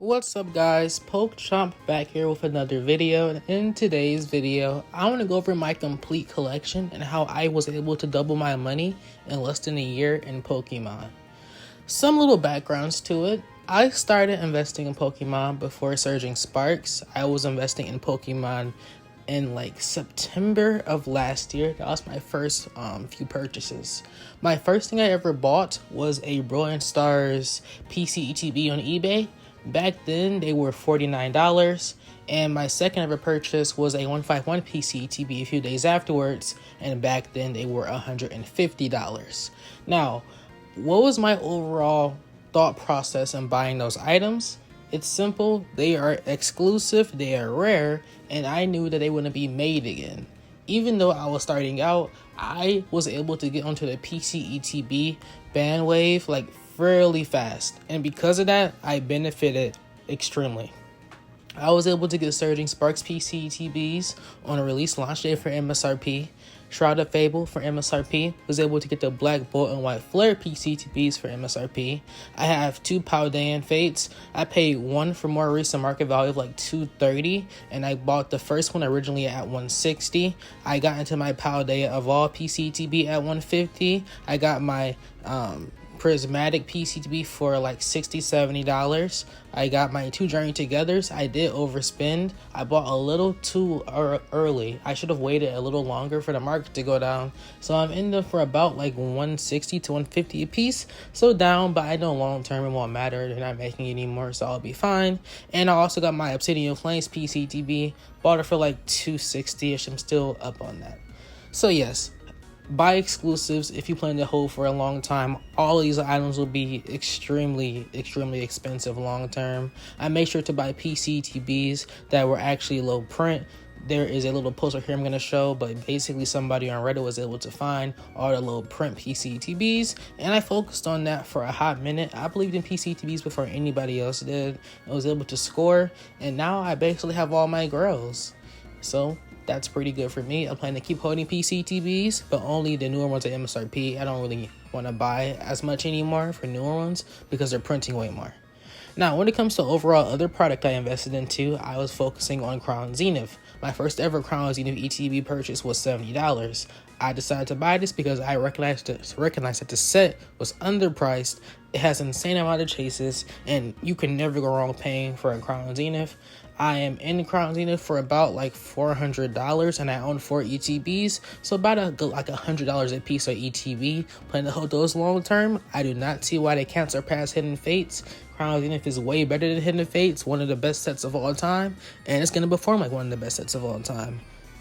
What's up guys, PokeChomp back here with another video, and in today's video I want to go over my complete collection and how I was able to double my money in less than a year in Pokemon. Some little backgrounds to it. I started investing in Pokemon before Surging Sparks. I was investing in Pokemon in like September of last year. That was my first few purchases. My first thing I ever bought was a Brilliant Stars PC ETB on eBay. Back then they were $49, and my second ever purchase was a 151 PC ETB a few days afterwards, and back then they were $150. Now, what was my overall thought process in buying those items? It's simple. They are exclusive, they are rare, and I knew that they wouldn't be made again. Even though I was starting out, I was able to get onto the PC ETB bandwave like fairly fast, and because of that I benefited extremely. I was able to get Surging Sparks PC ETBs on a release launch day for MSRP, Shroud of Fable for MSRP, was able to get the Black Bolt and White Flare PC ETBs for MSRP. I have two Paldean Fates. I paid one for more recent market value of like $230, and I bought the first one originally at $160. I got into my Paldea Evolve PC ETB at $150. I got my Prismatic PCTB for like $60-$70. I got my two Journey Togethers. I did overspend. I bought a little too early. I should have waited a little longer for the market to go down. So I'm in there for about like $160 to $150 a piece. So down, but I know long term it won't matter. They're not making it anymore, so I'll be fine. And I also got my Obsidian Flames PCTB. Bought it for like $260ish. I'm still up on that. So yes, buy exclusives if you plan to hold for a long time. All of these items will be extremely expensive long term. I made sure to buy PCTBs that were actually low print. There is a little poster here I'm going to show, but basically somebody on Reddit was able to find all the low print PCTBs, and I focused on that for a hot minute. I believed in PCTBs before anybody else did. I was able to score, and now I basically have all my girls. So that's pretty good for me. I plan to keep holding PCTBs, but only the newer ones at MSRP. I don't really want to buy as much anymore for newer ones because they're printing way more. Now, when it comes to overall other product I invested into, I was focusing on Crown Zenith. My first ever Crown Zenith ETB purchase was $70. I decided to buy this because I recognized that the set was underpriced. It has an insane amount of chases, and you can never go wrong paying for a Crown Zenith. I am in Crown Zenith for about like $400, and I own 4 ETBs, so about like $100 a piece on ETB. Plan to hold those long term. I do not see why they can't surpass Hidden Fates. Crown Zenith is way better than Hidden Fates, one of the best sets of all time, and it's going to perform like one of the best sets of all time.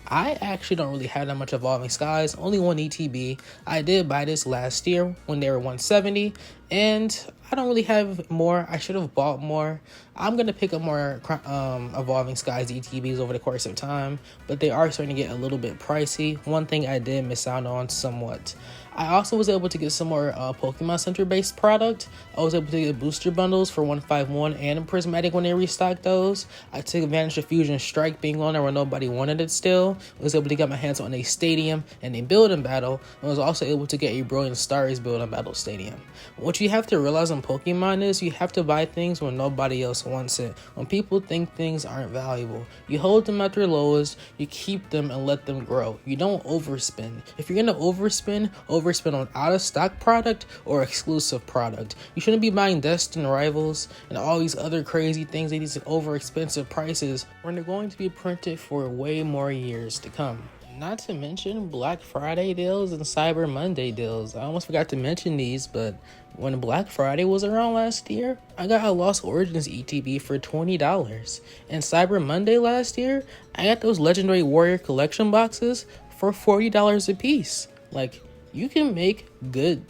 I actually don't really have that much Evolving Skies, only one ETB. I did buy this last year when they were $170, and I don't really have more. I should have bought more. I'm going to pick up more Evolving Skies ETBs over the course of time, but they are starting to get a little bit pricey. One thing I did miss out on somewhat. I also was able to get some more Pokemon Center based product. I was able to get booster bundles for 151 and Prismatic when they restocked those. I took advantage of Fusion Strike being on there when nobody wanted it still. I was able to get my hands on a stadium and a building battle. I was also able to get a Brilliant Stars building battle stadium. What you have to realize in Pokemon is you have to buy things when nobody else wants it. When people think things aren't valuable, you hold them at their lowest, you keep them and let them grow. You don't overspend. If you're gonna overspend on out of stock product or exclusive product. You shouldn't be buying Destined Rivals and all these other crazy things at these over expensive prices when they're going to be printed for way more years to come. Not to mention Black Friday deals and Cyber Monday deals. I almost forgot to mention these, but when Black Friday was around last year, I got a Lost Origins ETB for $20. And Cyber Monday last year, I got those Legendary Warrior Collection boxes for $40 a piece. Like, you can make good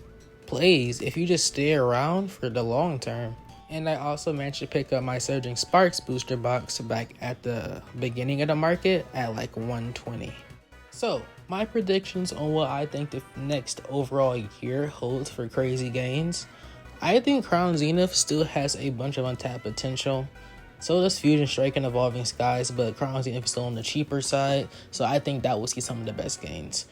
plays if you just stay around for the long term. And I also managed to pick up my Surging Sparks booster box back at the beginning of the market at like $120. So, my predictions on what I think the next overall year holds for crazy gains. I think Crown Zenith still has a bunch of untapped potential. So does Fusion Strike and Evolving Skies, but Crown Zenith is still on the cheaper side. So I think that will see some of the best gains.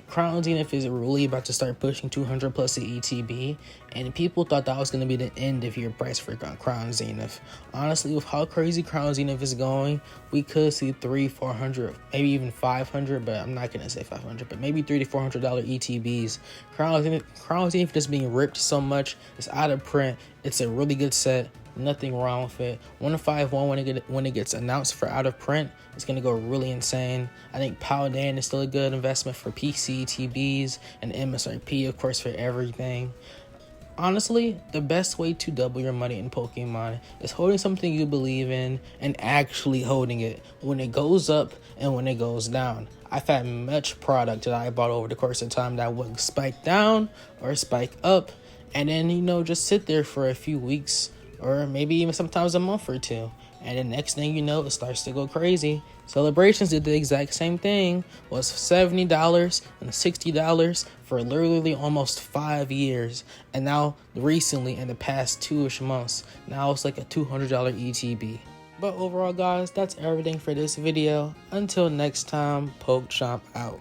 Crown Zenith is really about to start pushing 200 plus the ETB, and people thought that was going to be the end of your price for Crown Zenith. Honestly, with how crazy Crown Zenith is going, we could see 300-400, maybe even 500, but I'm not going to say 500, but maybe $300 to $400 ETBs. Crown Zenith is being ripped so much. It's out of print. It's a really good set. Nothing wrong with it. 151 when it gets announced for out of print, it's gonna go really insane. I think Paldan is still a good investment for PC, TBs, and MSRP, of course, for everything. Honestly, the best way to double your money in Pokemon is holding something you believe in and actually holding it when it goes up and when it goes down. I've had much product that I bought over the course of time that would spike down or spike up, and then, just sit there for a few weeks or maybe even sometimes a month or two. And the next thing you know, it starts to go crazy. Celebrations did the exact same thing. Was $70 and $60 for literally almost 5 years. And now recently, in the past 2-ish months, now it's like a $200 ETB. But overall, guys, that's everything for this video. Until next time, PokeChomp out.